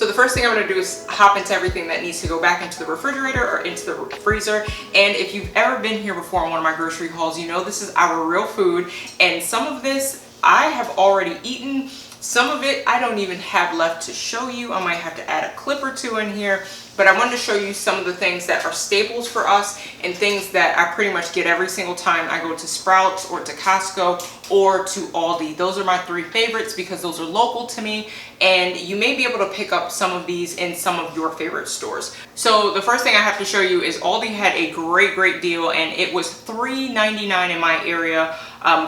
So the first thing I'm gonna do is hop into everything that needs to go back into the refrigerator or into the freezer. And if you've ever been here before on one of my grocery hauls, you know this is our real food. And some of this I have already eaten. Some of it I don't even have left to show you. I might have to add a clip or two in here. But I wanted to show you some of the things that are staples for us and things that I pretty much get every single time I go to Sprouts or to Costco or to Aldi. Those are my three favorites because those are local to me, and you may be able to pick up some of these in some of your favorite stores. So the first thing I have to show you is Aldi had a great deal, and it was $3.99 in my area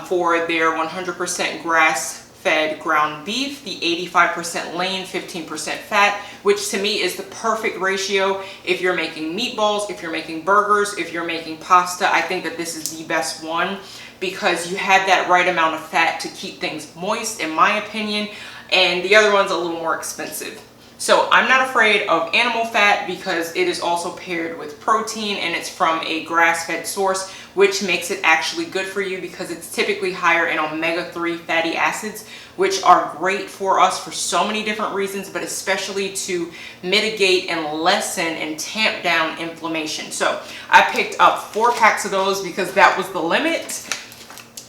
for their 100% grass-fed ground beef, the 85% lean, 15% fat, which to me is the perfect ratio if you're making meatballs, if you're making burgers, if you're making pasta. I think that this is the best one because you have that right amount of fat to keep things moist, in my opinion, and the other one's a little more expensive. So I'm not afraid of animal fat because it is also paired with protein and it's from a grass-fed source, which makes it actually good for you because it's typically higher in omega-3 fatty acids, which are great for us for so many different reasons, but especially to mitigate and lessen and tamp down inflammation. So I picked up 4 packs of those because that was the limit.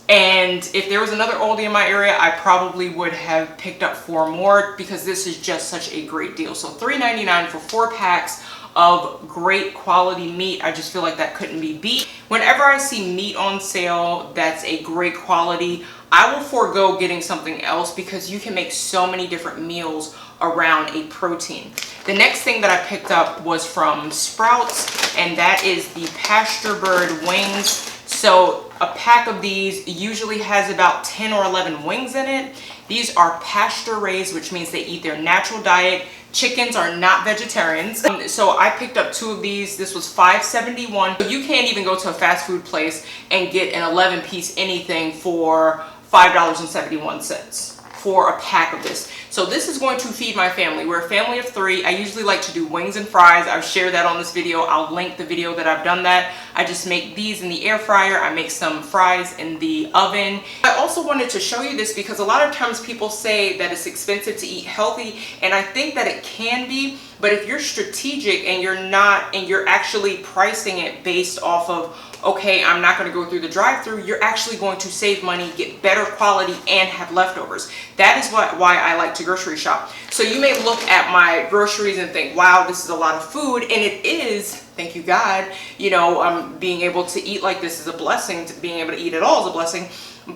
And if there was another Aldi in my area, I probably would have picked up 4 more because this is just such a great deal. So $3.99 for 4 packs of great quality meat. I just feel like that couldn't be beat. Whenever I see meat on sale that's a great quality, I will forego getting something else because you can make so many different meals around a protein. The next thing that I picked up was from Sprouts, and that is the Pasture-raised wings. So a pack of these usually has about 10 or 11 wings in it. These are pasture-raised, which means they eat their natural diet. Chickens are not vegetarians. So I picked up 2 of these. This was $5.71. You can't even go to a fast food place and get an 11-piece anything for $5.71 for a pack of this. So this is going to feed my family. We're a family of 3. I usually like to do wings and fries. I've shared that on this video. I'll link the video that I've done that. I just make these in the air fryer. I make some fries in the oven. I also wanted to show you this because a lot of times people say that it's expensive to eat healthy, and I think that it can be, but if you're strategic and you're actually pricing it based off of, okay, I'm not going to go through the drive-through, you're actually going to save money, get better quality, and have leftovers. That is why I like to grocery shop. So you may look at my groceries and think, wow, this is a lot of food, and it is, thank you God, you know, being able to eat like this is a blessing, being able to eat at all is a blessing.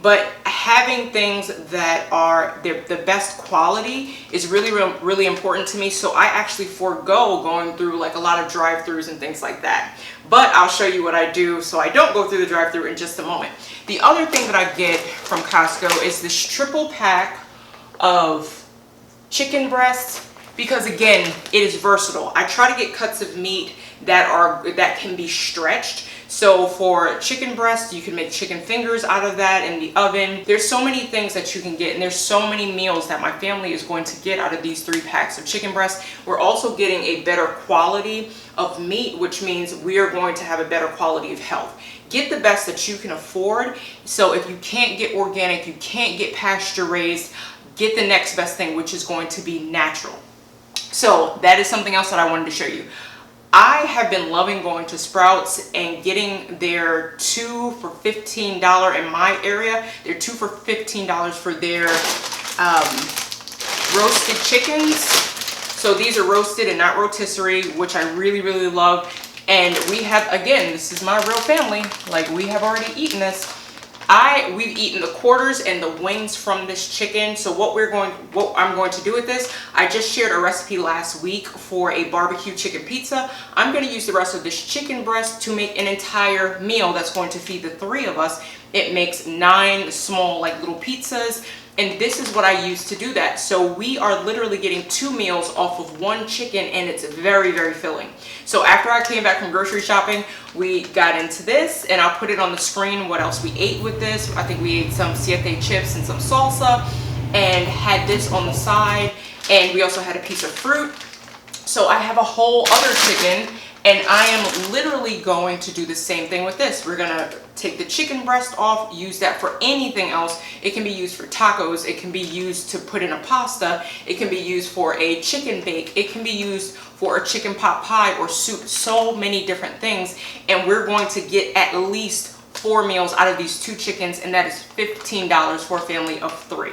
But having things that are the best quality is really important to me. So I actually forego going through like a lot of drive-throughs and things like that. But I'll show you what I do so I don't go through the drive-through in just a moment. The other thing that I get from Costco is this triple pack of chicken breasts because again, it is versatile. I try to get cuts of meat that can be stretched. So for chicken breast, you can make chicken fingers out of that in the oven. There's so many things that you can get, and there's so many meals that my family is going to get out of these 3 packs of chicken breast. We're also getting a better quality of meat, which means we are going to have a better quality of health. Get the best that you can afford. So if you can't get organic, you can't get pasture raised, get the next best thing, which is going to be natural. So that is something else that I wanted to show you. I have been loving going to Sprouts and getting their 2 for $15 in my area. They're 2 for $15 for their roasted chickens. So these are roasted and not rotisserie, which I really love. And we have, again, this is my real family. Like, we have already eaten this. We've eaten the quarters and the wings from this chicken. So what I'm going to do with this, I just shared a recipe last week for a barbecue chicken pizza. I'm going to use the rest of this chicken breast to make an entire meal that's going to feed the 3 of us. It makes 9 small like little pizzas. And this is what I use to do that. So we are literally getting 2 meals off of 1 chicken, and it's very filling. So after I came back from grocery shopping, we got into this, and I'll put it on the screen what else we ate with this. I think we ate some siete chips and some salsa and had this on the side, and we also had a piece of fruit. So I have a whole other chicken, and I am literally going to do the same thing with this. We're gonna take the chicken breast off, use that for anything else. It can be used for tacos. It can be used to put in a pasta. It can be used for a chicken bake. It can be used for a chicken pot pie or soup. So many different things. And we're going to get at least 4 meals out of these 2 chickens, and that is $15 for a family of 3.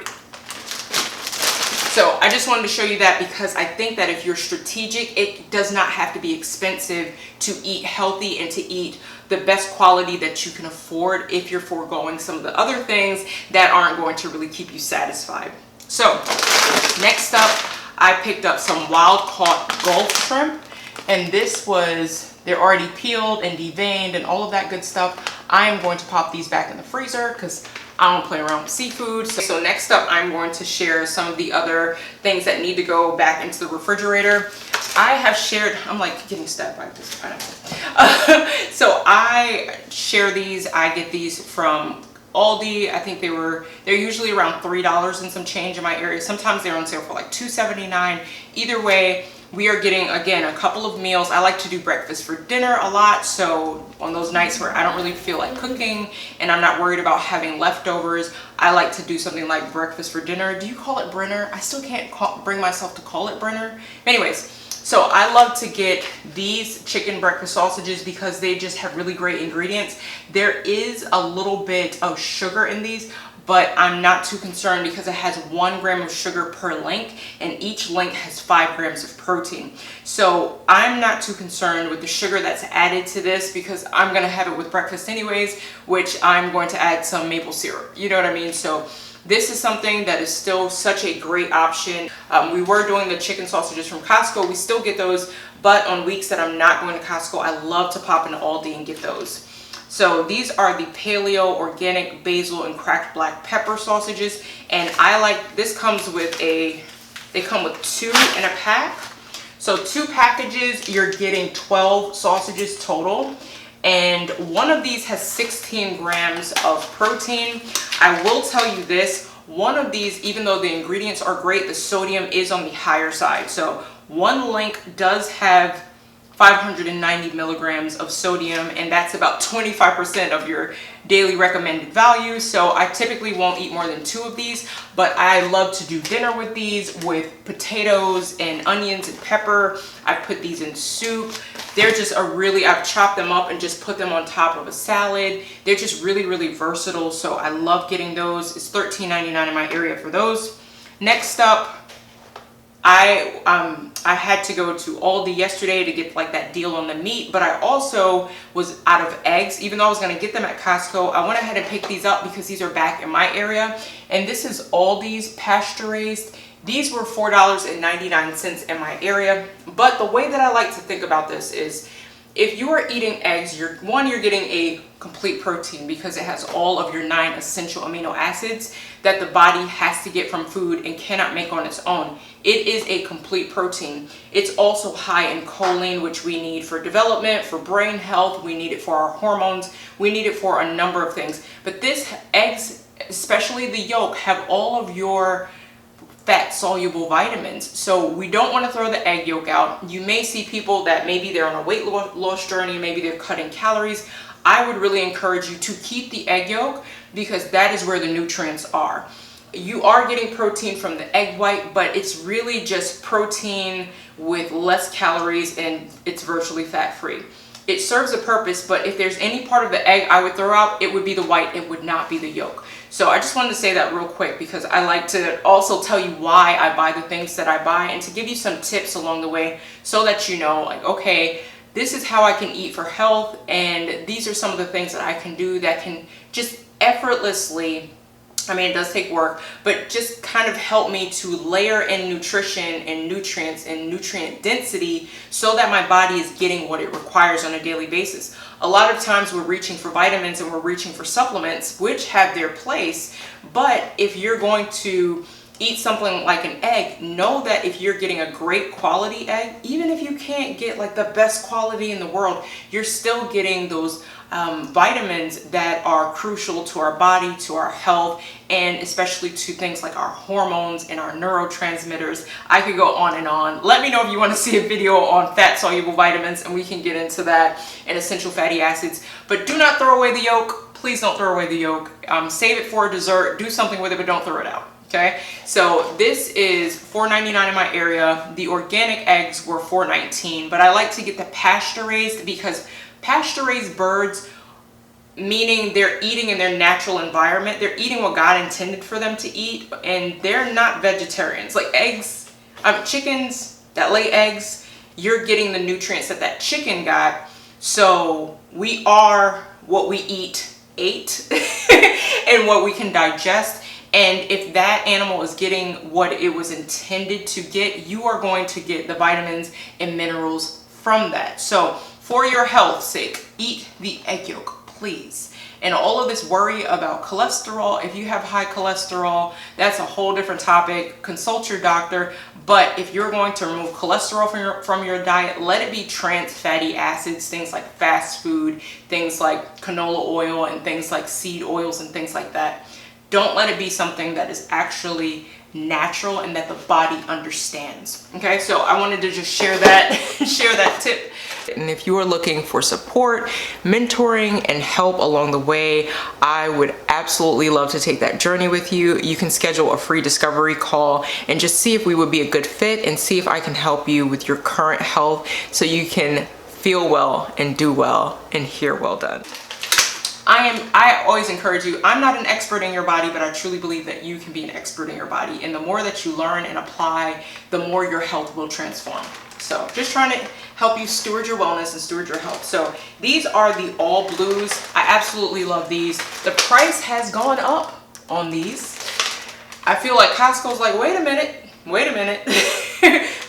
So I just wanted to show you that because I think that if you're strategic, it does not have to be expensive to eat healthy and to eat the best quality that you can afford if you're foregoing some of the other things that aren't going to really keep you satisfied. So next up, I picked up some wild caught Gulf shrimp, and this was, they're already peeled and deveined and all of that good stuff. I am going to pop these back in the freezer because I don't play around with seafood. So next up, I'm going to share some of the other things that need to go back into the refrigerator. I have shared, I'm like getting stabbed by this pineapple. So I share these, I get these from Aldi. I think they're usually around $3 and some change in my area. Sometimes they're on sale for like $2.79. Either way, we are getting, again, a couple of meals. I like to do breakfast for dinner a lot. So on those nights where I don't really feel like cooking and I'm not worried about having leftovers, I like to do something like breakfast for dinner. Do you call it Brenner? I still can't bring myself to call it Brenner. Anyways, so I love to get these chicken breakfast sausages because they just have really great ingredients. There is a little bit of sugar in these, but I'm not too concerned because it has 1 gram of sugar per link, and each link has 5 grams of protein. So I'm not too concerned with the sugar that's added to this because I'm gonna have it with breakfast anyways, which I'm going to add some maple syrup. You know what I mean? So this is something that is still such a great option. We were doing the chicken sausages from Costco. We still get those, but on weeks that I'm not going to Costco, I love to pop into Aldi and get those. So these are the paleo organic basil and cracked black pepper sausages, and I like, this comes with they come with 2 in a pack. So 2 packages, you're getting 12 sausages total, and one of these has 16 grams of protein. I will tell you this, one of these, even though the ingredients are great, the sodium is on the higher side. So one link does have 590 milligrams of sodium, and that's about 25% of your daily recommended value. So I typically won't eat more than 2 of these, but I love to do dinner with these, with potatoes and onions and pepper. I put these in soup. They're just I've chopped them up and just put them on top of a salad. They're just really, really versatile. So I love getting those. It's $13.99 in my area for those. Next up, I had to go to Aldi yesterday to get like that deal on the meat, but I also was out of eggs. Even though I was going to get them at Costco, I went ahead and picked these up because these are back in my area. And this is Aldi's Pasture-raised. These were $4.99 in my area. But the way that I like to think about this is, if you are eating eggs, you're getting a complete protein because it has all of your 9 essential amino acids that the body has to get from food and cannot make on its own. It is a complete protein. It's also high in choline, which we need for development, for brain health. We need it for our hormones. We need it for a number of things. But this eggs, especially the yolk, have all of your fat soluble vitamins. So we don't want to throw the egg yolk out. You may see people that maybe they're on a weight loss journey, maybe they're cutting calories. I would really encourage you to keep the egg yolk because that is where the nutrients are. You are getting protein from the egg white, but it's really just protein with less calories and it's virtually fat-free. It serves a purpose, but if there's any part of the egg I would throw out, it would be the white, it would not be the yolk. So I just wanted to say that real quick because I like to also tell you why I buy the things that I buy and to give you some tips along the way so that you know, like, okay, this is how I can eat for health, and these are some of the things that I can do that can just effortlessly, I mean, it does take work, but just kind of help me to layer in nutrition and nutrients and nutrient density so that my body is getting what it requires on a daily basis. A lot of times we're reaching for vitamins and we're reaching for supplements, which have their place, but if you're going to eat something like an egg, know that if you're getting a great quality egg, even if you can't get like the best quality in the world, you're still getting those vitamins that are crucial to our body, to our health, and especially to things like our hormones and our neurotransmitters. I could go on and on. Let me know if you want to see a video on fat soluble vitamins and we can get into that, and essential fatty acids. But do not throw away the yolk. please don't throw away the yolk. Save it for a dessert, do something with it, but don't throw it out. Okay, so this is $4.99 in my area. The organic eggs were $4.19, but I like to get the pasture-raised because pasture-raised birds, meaning they're eating in their natural environment. They're eating what God intended for them to eat, and they're not vegetarians. Like eggs, chickens that lay eggs, you're getting the nutrients that that chicken got. So we are what we ate and what we can digest. And if that animal is getting what it was intended to get, you are going to get the vitamins and minerals from that. So for your health's sake, eat the egg yolk, please. And all of this worry about cholesterol, if you have high cholesterol, that's a whole different topic. Consult your doctor. But if you're going to remove cholesterol from your diet, let it be trans fatty acids, things like fast food, things like canola oil, and things like seed oils and things like that. Don't let it be something that is actually natural and that the body understands. Okay, so I wanted to just share that tip. And if you are looking for support, mentoring, and help along the way, I would absolutely love to take that journey with you. You can schedule a free discovery call and just see if we would be a good fit and see if I can help you with your current health so you can feel well and do well and hear well done. I always encourage you, I'm not an expert in your body, but I truly believe that you can be an expert in your body. And the more that you learn and apply, the more your health will transform. So just trying to help you steward your wellness and steward your health. So these are the all blues. I absolutely love these. The price has gone up on these. I feel like Costco's like, wait a minute.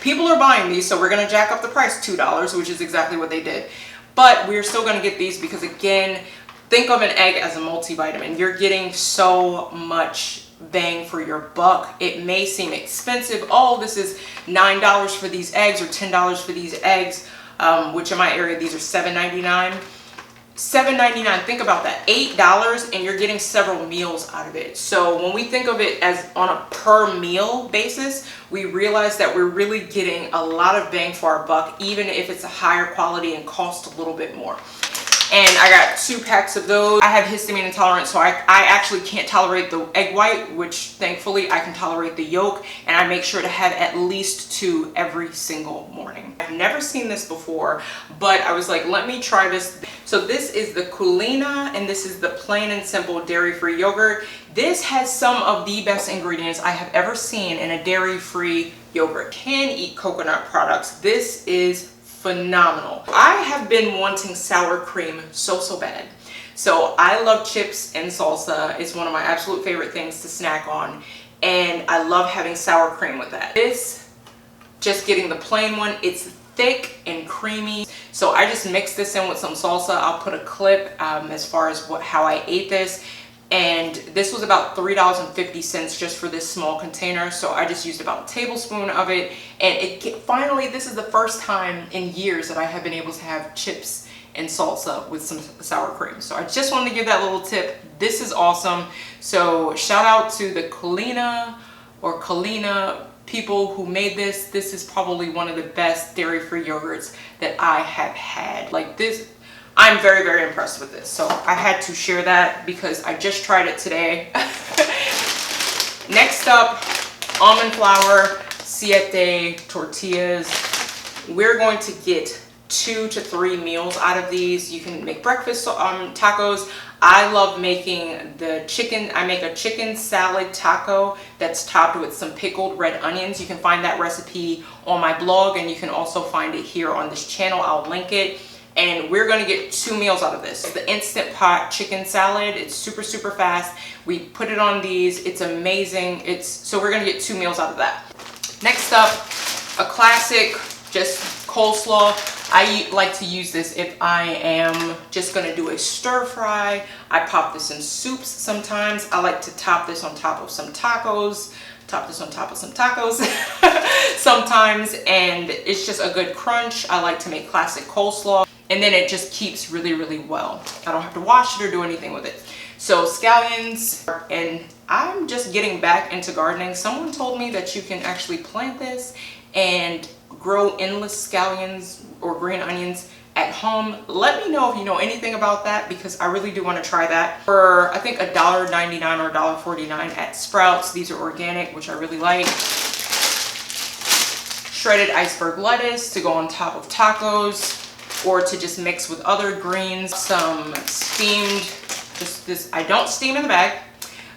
People are buying these, so we're gonna jack up the price $2, which is exactly what they did. But we're still gonna get these because, again, think of an egg as a multivitamin. You're getting so much bang for your buck. It may seem expensive. Oh, this is $9 for these eggs or $10 for these eggs, which in my area, these are $7.99. $7.99, think about that. $8, and you're getting several meals out of it. So when we think of it as on a per meal basis, we realize that we're really getting a lot of bang for our buck, even if it's a higher quality and cost a little bit more. And I got 2 packs of those. I have histamine intolerance, so I actually can't tolerate the egg white, which thankfully I can tolerate the yolk, and I make sure to have at least 2 every single morning. I've never seen this before, but I was like, let me try this. So this is the Culina, and this is the plain and simple dairy-free yogurt. This has some of the best ingredients I have ever seen in a dairy-free yogurt. Can eat coconut products. This is phenomenal. I have been wanting sour cream so bad. So I love chips and salsa. It's one of my absolute favorite things to snack on. And I love having sour cream with that. This, just getting the plain one, it's thick and creamy. So I just mix this in with some salsa. I'll put a clip as far as how I ate this. And this was about $3.50 just for this small container. So I just used about a tablespoon of it. And finally, this is the first time in years that I have been able to have chips and salsa with some sour cream. So I just wanted to give that little tip. This is awesome. So shout out to the Culina or Culina people who made this. This is probably one of the best dairy-free yogurts that I have had. Like this, I'm very impressed with this. So I had to share that because I just tried it today. Next up, almond flour, 7 tortillas. We're going to get 2 to 3 meals out of these. You can make breakfast tacos. I love making the chicken. I make a chicken salad taco that's topped with some pickled red onions. You can find that recipe on my blog, and you can also find it here on this channel. I'll link it. And we're gonna get 2 meals out of this. The Instant Pot chicken salad, it's super fast. We put it on these, it's amazing. So we're gonna get 2 meals out of that. Next up, a classic, just coleslaw. I like to use this if I am just gonna do a stir fry. I pop this in soups sometimes. I like to top this on top of some tacos. Sometimes, and it's just a good crunch. I like to make classic coleslaw, and then it just keeps really well. I don't have to wash it or do anything with it. So scallions, and I'm just getting back into gardening. Someone told me that you can actually plant this and grow endless scallions or green onions at home. Let me know if you know anything about that, because I really do want to try that. For I think $1.99 or $1.49 at Sprouts. These are organic, which I really like. Shredded iceberg lettuce to go on top of tacos, or to just mix with other greens. Some steamed, this I don't steam in the bag.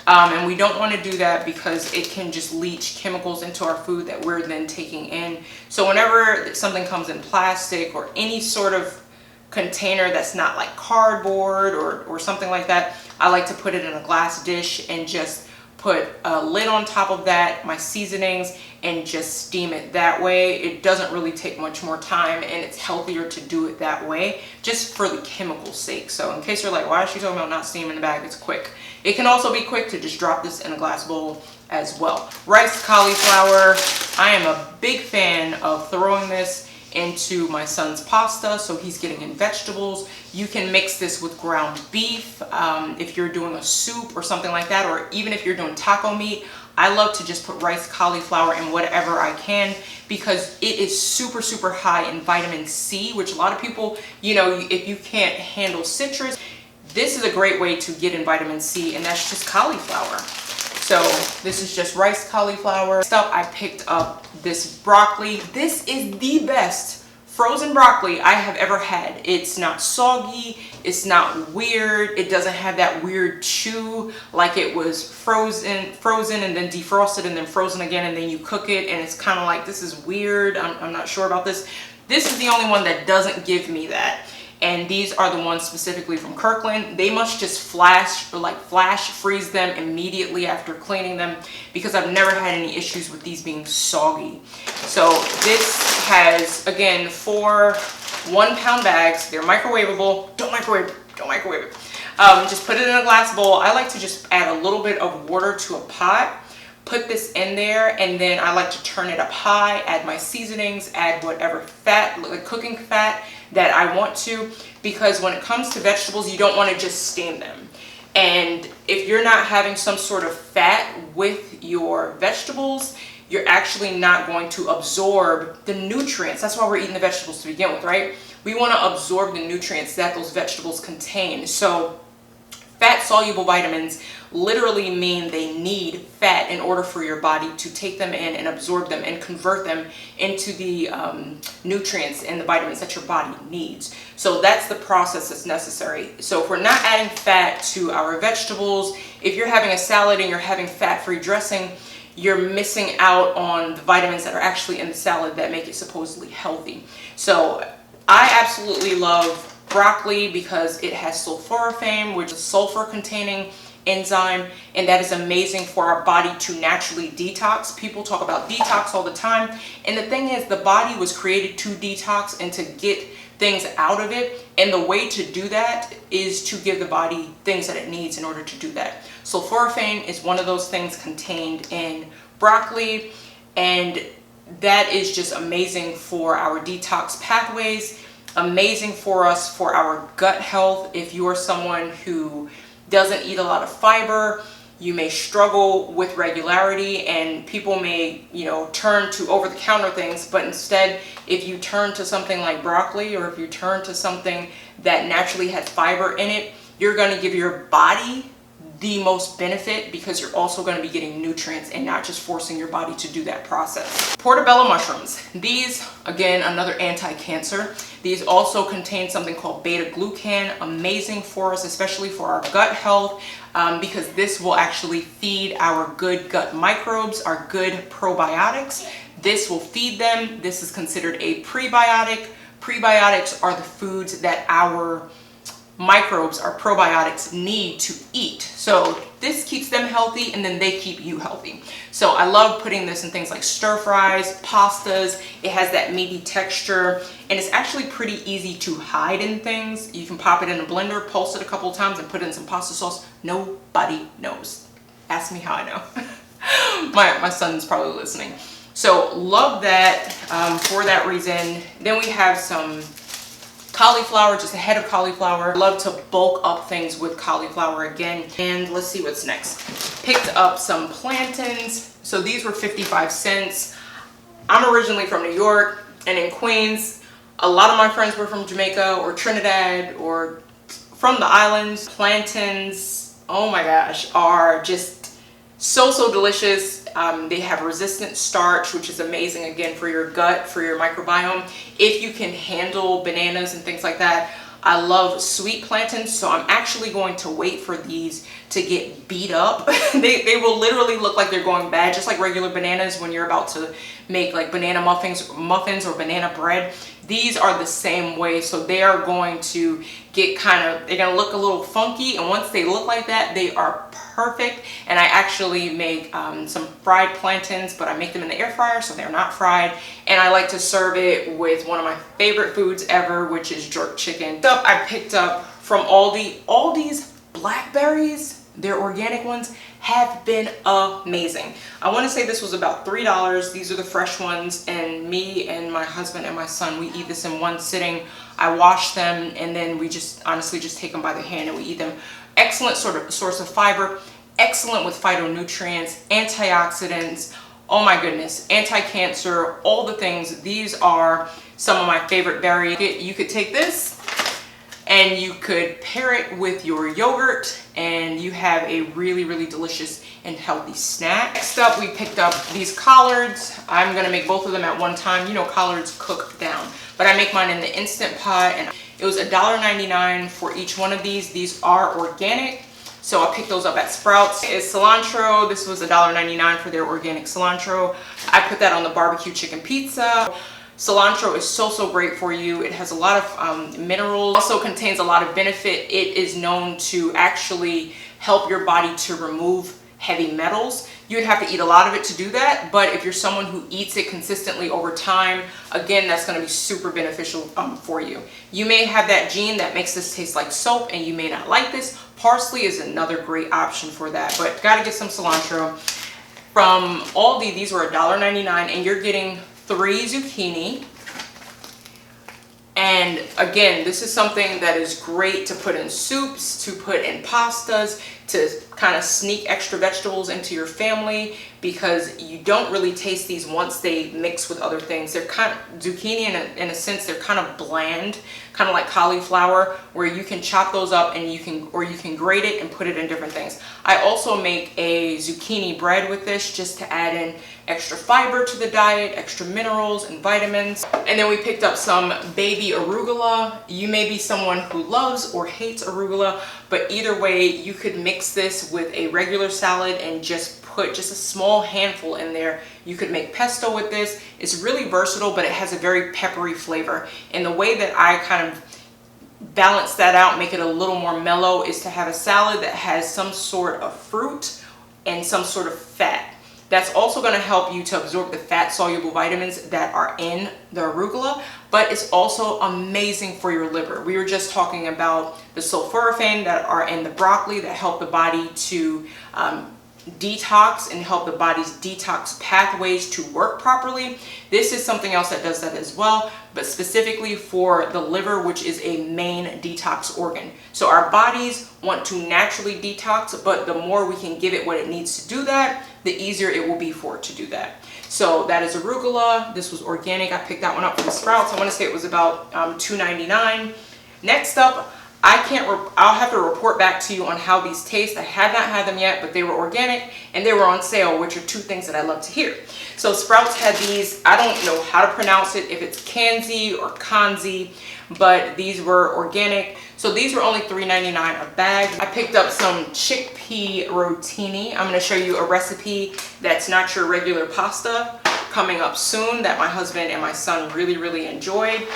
And we don't want to do that because it can just leach chemicals into our food that we're then taking in. So whenever something comes in plastic or any sort of container that's not like cardboard or something like that, I like to put it in a glass dish and just put a lid on top of that, my seasonings, and just steam it that way. It doesn't really take much more time, and it's healthier to do it that way, just for the chemical sake. So in case you're like, why is she talking about not steaming the bag? It's quick. It can also be quick to just drop this in a glass bowl as well. Riced cauliflower. I am a big fan of throwing this into my son's pasta, so he's getting in vegetables. You can mix this with ground beef if you're doing a soup or something like that, or even if you're doing taco meat. I love to just put riced cauliflower in whatever I can, because it is super, super high in vitamin C, which a lot of people, you know, if you can't handle citrus, this is a great way to get in vitamin C, and that's just cauliflower. So this is just riced cauliflower. Next up, I picked up this broccoli. This is the best frozen broccoli I have ever had. It's not soggy, it's not weird, it doesn't have that weird chew like it was frozen and then defrosted and then frozen again, and then you cook it and it's kind of like, this is weird, I'm not sure about this. This is the only one that doesn't give me that. And these are the ones specifically from Kirkland. They must just flash freeze them immediately after cleaning them, because I've never had any issues with these being soggy. So this has, again, 4 1-pound bags. They're microwavable. Don't microwave it. Just put it in a glass bowl. I like to just add a little bit of water to a pot, put this in there, and then I like to turn it up high, add my seasonings, add whatever fat, like cooking fat that I want to, because when it comes to vegetables, you don't want to just steam them. And if you're not having some sort of fat with your vegetables, you're actually not going to absorb the nutrients. That's why we're eating the vegetables to begin with, right? We want to absorb the nutrients that those vegetables contain. So fat-soluble vitamins literally mean they need fat in order for your body to take them in and absorb them and convert them into the nutrients and the vitamins that your body needs. So that's the process that's necessary. So if we're not adding fat to our vegetables, if you're having a salad and you're having fat-free dressing, you're missing out on the vitamins that are actually in the salad that make it supposedly healthy. So I absolutely love broccoli because it has sulforaphane, which is sulfur-containing enzyme, and that is amazing for our body to naturally detox. People talk about detox all the time, and the thing is, the body was created to detox and to get things out of it, and the way to do that is to give the body things that it needs in order to do that. Sulforaphane is one of those things contained in broccoli, and that is just amazing for our detox pathways, amazing for us for our gut health. If you are someone who doesn't eat a lot of fiber, you may struggle with regularity, and people may, you know, turn to over-the-counter things, but instead, if you turn to something like broccoli, or if you turn to something that naturally has fiber in it, you're going to give your body the most benefit, because you're also going to be getting nutrients and not just forcing your body to do that process. Portobello mushrooms. These, again, another anti-cancer. These also contain something called beta-glucan, amazing for us, especially for our gut health, because this will actually feed our good gut microbes, our good probiotics. This will feed them. This is considered a prebiotic. Prebiotics are the foods that our microbes, our probiotics, need to eat. So this keeps them healthy, and then they keep you healthy. So I love putting this in things like stir fries, pastas. It has that meaty texture, and it's actually pretty easy to hide in things. You can pop it in a blender, pulse it a couple of times, and put it in some pasta sauce. Nobody knows. Ask me how I know. my son's probably listening. So love that for that reason. Then we have some cauliflower, just a head of cauliflower. Love to bulk up things with cauliflower again. And let's see what's next. Picked up some plantains. So these were 55 cents. I'm originally from New York, and in Queens, A lot of my friends were from Jamaica or Trinidad or from the islands. Plantains, oh my gosh, are just so delicious. They have resistant starch, which is amazing, again, for your gut, for your microbiome. If you can handle bananas and things like that. I love sweet plantains, so I'm actually going to wait for these to get beat up. They will literally look like they're going bad, just like regular bananas when you're about to make like banana muffins or banana bread. These are the same way, so they are going to get they're gonna look a little funky, and once they look like that, they are perfect. And I actually make some fried plantains, but I make them in the air fryer, so they're not fried. And I like to serve it with one of my favorite foods ever, which is jerk chicken. Stuff I picked up from Aldi. Aldi's blackberries, their organic ones, have been amazing. I want to say this was about $3. These are the fresh ones, and me and my husband and my son, we eat this in one sitting. I wash them, and then we just honestly just take them by the hand and we eat them. Excellent source of fiber, excellent with phytonutrients, antioxidants, oh my goodness, anti-cancer, all the things. These are some of my favorite berries. You could take this and you could pair it with your yogurt, and you have a really delicious and healthy snack. Next up, we picked up these collards. I'm gonna make both of them at one time. You know, collards cook down, but I make mine in the Instant Pot, and it was $1.99 for each one of these. These are organic, so I picked those up at Sprouts. It's cilantro. This was $1.99 for their organic cilantro. I put that on the barbecue chicken pizza. Cilantro is so great for you. It has a lot of minerals. Also contains a lot of benefit. It is known to actually help your body to remove heavy metals. You'd have to eat a lot of it to do that, but if you're someone who eats it consistently over time, again, that's going to be super beneficial for you. You may have that gene that makes this taste like soap, and you may not like this. Parsley is another great option for that, but gotta get some cilantro. From Aldi, these were $1.99, and you're getting 3 zucchini. And again, this is something that is great to put in soups, to put in pastas, to kind of sneak extra vegetables into your family, because you don't really taste these once they mix with other things. They're kind of, zucchini in a sense, they're kind of bland, kind of like cauliflower, where you can chop those up and you can grate it and put it in different things. I also make a zucchini bread with this, just to add in extra fiber to the diet, extra minerals and vitamins. And then we picked up some baby arugula. You may be someone who loves or hates arugula, but either way, you could mix this with a regular salad and just put just a small handful in there. You could make pesto with this. It's really versatile, but it has a very peppery flavor. And the way that I kind of balance that out, make it a little more mellow, is to have a salad that has some sort of fruit and some sort of fat. That's also going to help you to absorb the fat-soluble vitamins that are in the arugula, but it's also amazing for your liver. We were just talking about the sulforaphane that are in the broccoli that help the body to detox and help the body's detox pathways to work properly. This is something else that does that as well, but specifically for the liver, which is a main detox organ. So our bodies want to naturally detox, but the more we can give it what it needs to do that, the easier it will be for it to do that. So that is arugula. This was organic. I picked that one up from the Sprouts. I want to say it was about $2.99. Next up, I'll have to report back to you on how these taste. I have not had them yet, but they were organic and they were on sale, which are two things that I love to hear. So Sprouts had these, I don't know how to pronounce it, if it's Kanzi or Kanzi, but these were organic. So these were only $3.99 a bag. I picked up some chickpea rotini. I'm going to show you a recipe that's not your regular pasta coming up soon that my husband and my son really enjoyed.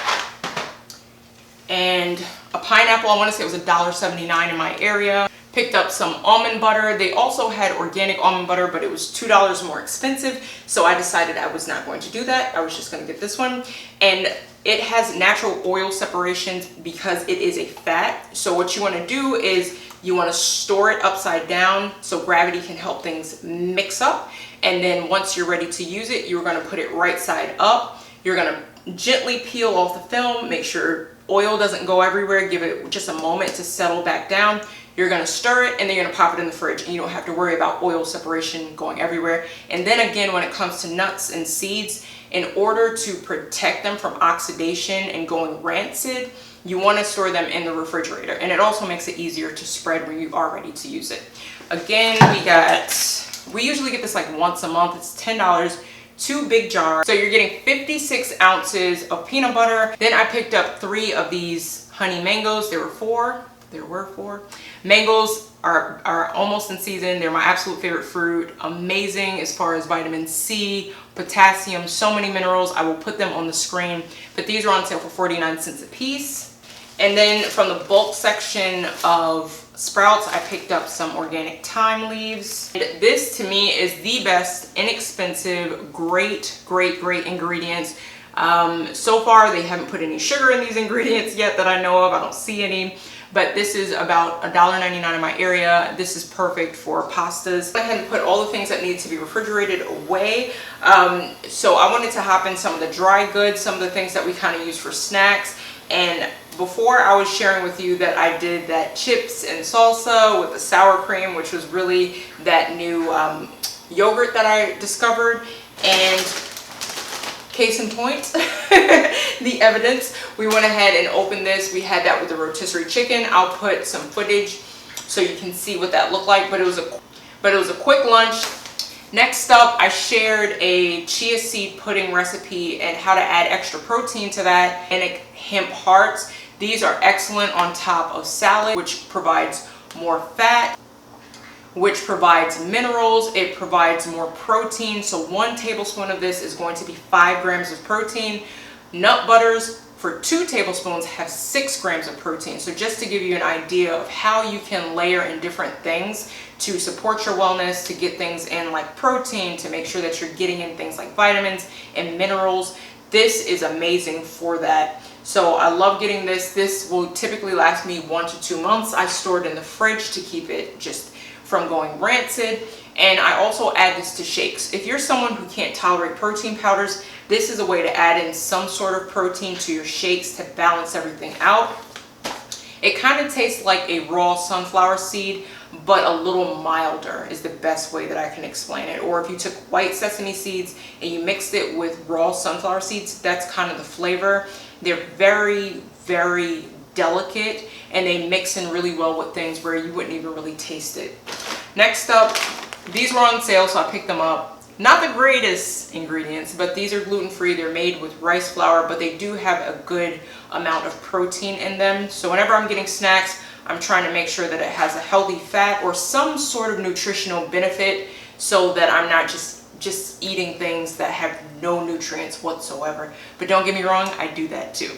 And a pineapple, I want to say it was $1.79 in my area. Picked up some almond butter. They also had organic almond butter, but it was $2 more expensive. So I decided I was not going to do that. I was just going to get this one. And it has natural oil separations because it is a fat. So what you want to do is you want to store it upside down so gravity can help things mix up. And then once you're ready to use it, you're going to put it right side up. You're going to gently peel off the film, make sure oil doesn't go everywhere, give it just a moment to settle back down. You're gonna stir it and then you're gonna pop it in the fridge, and you don't have to worry about oil separation going everywhere. And then again, when it comes to nuts and seeds, in order to protect them from oxidation and going rancid, you want to store them in the refrigerator, and it also makes it easier to spread when you are ready to use it. Again, we usually get this like once a month. It's $10, 2 big jars. So you're getting 56 ounces of peanut butter. Then I picked up 3 of these honey mangoes. There were 4. Mangoes are almost in season. They're my absolute favorite fruit. Amazing as far as vitamin C, potassium, so many minerals. I will put them on the screen, but these are on sale for 49 cents a piece. And then from the bulk section of Sprouts, I picked up some organic thyme leaves. This to me is the best, inexpensive, great ingredients. So far they haven't put any sugar in these ingredients yet that I know of. I don't see any, but this is about $1.99 in my area. This is perfect for pastas. I had to put all the things that need to be refrigerated away. So I wanted to hop in some of the dry goods, some of the things that we kind of use for snacks. And before, I was sharing with you that I did that chips and salsa with the sour cream, which was really that new yogurt that I discovered. And case in point, the evidence, we went ahead and opened this. We had that with the rotisserie chicken. I'll put some footage so you can see what that looked like, but it was a quick lunch. Next up, I shared a chia seed pudding recipe and how to add extra protein to that, and hemp hearts. These are excellent on top of salad, which provides more fat, which provides minerals. It provides more protein. So 1 tablespoon of this is going to be 5 grams of protein. Nut butters for 2 tablespoons have 6 grams of protein. So just to give you an idea of how you can layer in different things to support your wellness, to get things in like protein, to make sure that you're getting in things like vitamins and minerals. This is amazing for that. So I love getting this. This will typically last me 1 to 2 months. I store it in the fridge to keep it just from going rancid. And I also add this to shakes. If you're someone who can't tolerate protein powders, this is a way to add in some sort of protein to your shakes to balance everything out. It kind of tastes like a raw sunflower seed, but a little milder is the best way that I can explain it. Or if you took white sesame seeds and you mixed it with raw sunflower seeds, that's kind of the flavor. They're very delicate, and they mix in really well with things where you wouldn't even really taste it. Next up, these were on sale, so I picked them up. Not the greatest ingredients, but these are gluten-free. They're made with rice flour, but they do have a good amount of protein in them. So whenever I'm getting snacks, I'm trying to make sure that it has a healthy fat or some sort of nutritional benefit, so that I'm not just eating things that have no nutrients whatsoever. But don't get me wrong, I do that too.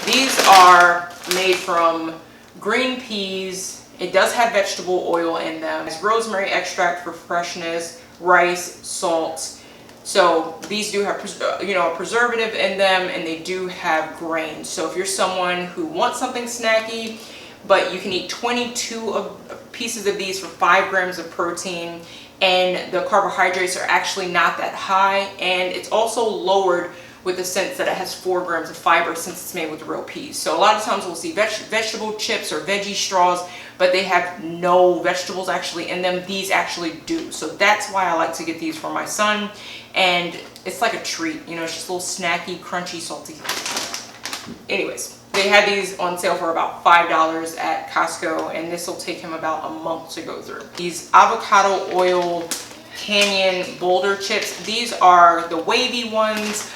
These are made from green peas. It does have vegetable oil in them. It's rosemary extract for freshness, rice, salt. So these do have, a preservative in them, and they do have grains. So if you're someone who wants something snacky, but you can eat 22 pieces of these for 5 grams of protein, and the carbohydrates are actually not that high, and it's also lowered with the sense that it has 4 grams of fiber since it's made with real peas. So a lot of times we'll see vegetable chips or veggie straws, but they have no vegetables actually in them. These actually do. So that's why I like to get these for my son, and it's like a treat. It's just a little snacky, crunchy, salty. Anyways, they had these on sale for about $5 at Costco, and this will take him about a month to go through. These avocado oil Canyon Boulder chips. These are the wavy ones.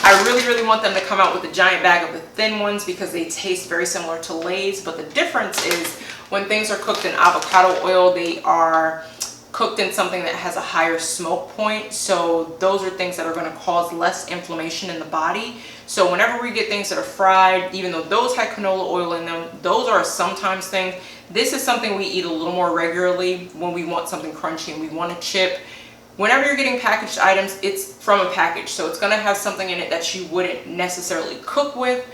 I really want them to come out with a giant bag of the thin ones because they taste very similar to Lay's, but the difference is when things are cooked in avocado oil, they are cooked in something that has a higher smoke point. So those are things that are going to cause less inflammation in the body. So whenever we get things that are fried, even though those had canola oil in them, those are a sometimes thing. This is something we eat a little more regularly when we want something crunchy and we want a chip. Whenever you're getting packaged items, it's from a package. So it's going to have something in it that you wouldn't necessarily cook with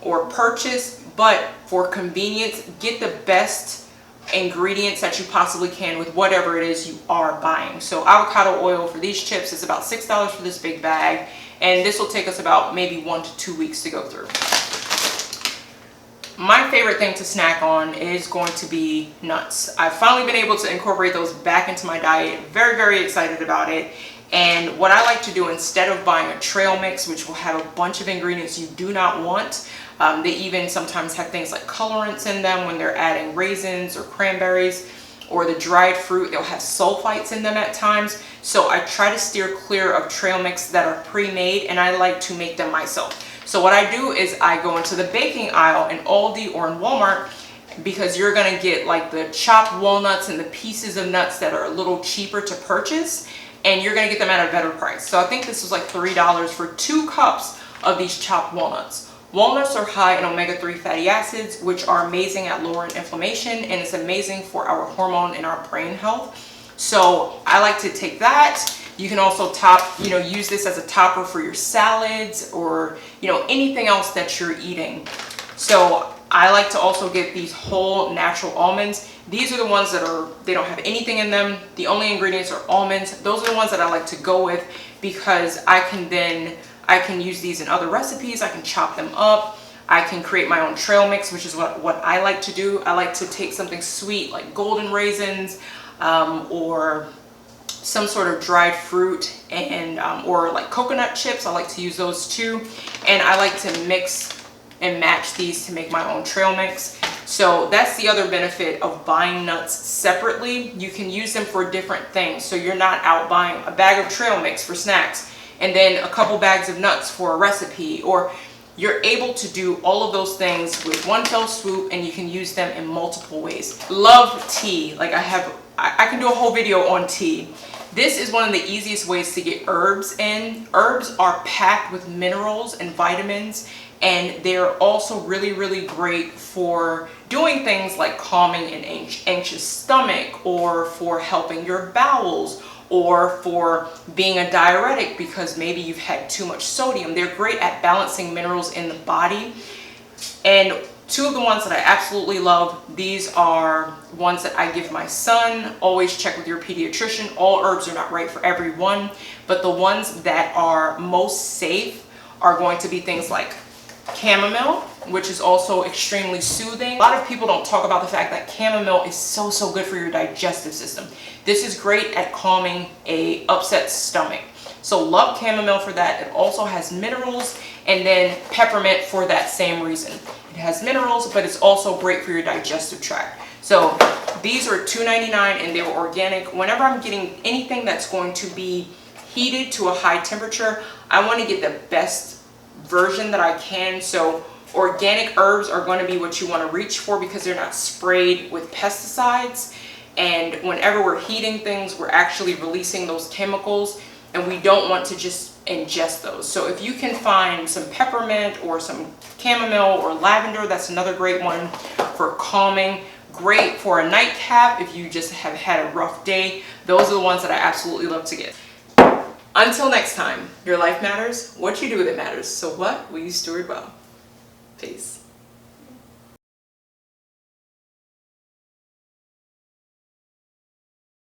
or purchase. But for convenience, get the best ingredients that you possibly can with whatever it is you are buying. So avocado oil for these chips is about $6 for this big bag, and this will take us about maybe 1 to 2 weeks to go through. my favorite thing to snack on is going to be nuts. I've finally been able to incorporate those back into my diet. Very, very excited about it. And what I like to do, instead of buying a trail mix, which will have a bunch of ingredients you do not want, they even sometimes have things like colorants in them when they're adding raisins or cranberries, or the dried fruit, they'll have sulfites in them at times. So I try to steer clear of trail mix that are pre-made, and I like to make them myself. So what I do is I go into the baking aisle in Aldi or in Walmart, because you're gonna get like the chopped walnuts and the pieces of nuts that are a little cheaper to purchase, and you're gonna get them at a better price. So I think this was like $3 for 2 cups of these chopped walnuts. Walnuts are high in omega-3 fatty acids, which are amazing at lowering inflammation, and it's amazing for our hormone and our brain health. So I like to take that. You can also use this as a topper for your salads or, anything else that you're eating. So I like to also get these whole natural almonds. These are the ones that they don't have anything in them. The only ingredients are almonds. Those are the ones that I like to go with, because I can use these in other recipes. I can chop them up. I can create my own trail mix, which is what I like to do. I like to take something sweet like golden raisins, or some sort of dried fruit, and or like coconut chips. I like to use those too, and I like to mix and match these to make my own trail mix. So that's the other benefit of buying nuts separately. You can use them for different things, so you're not out buying a bag of trail mix for snacks and then a couple bags of nuts for a recipe, or you're able to do all of those things with one fell swoop, and you can use them in multiple ways. Love tea. Like I can do a whole video on tea. This is one of the easiest ways to get herbs in. Herbs are packed with minerals and vitamins, and they're also really, really great for doing things like calming an anxious stomach, or for helping your bowels, or for being a diuretic because maybe you've had too much sodium. They're great at balancing minerals in the body. And 2 of the ones that I absolutely love, these are ones that I give my son. Always check with your pediatrician. All herbs are not right for everyone, but the ones that are most safe are going to be things like chamomile, which is also extremely soothing. A lot of people don't talk about the fact that chamomile is so good for your digestive system. This is great at calming a upset stomach. So love chamomile for that. It also has minerals, and then peppermint for that same reason. It has minerals, but it's also great for your digestive tract. So these are $2.99, and they were organic. Whenever I'm getting anything that's going to be heated to a high temperature, I want to get the best version that I can. So organic herbs are going to be what you want to reach for, because they're not sprayed with pesticides. And whenever we're heating things, we're actually releasing those chemicals, and we don't want to just ingest those. So if you can find some peppermint or some chamomile or lavender, that's another great one for calming. Great for a nightcap if you just have had a rough day. Those are the ones that I absolutely love to get. Until next time, your life matters. What you do with it matters. So what will you steward well? Peace.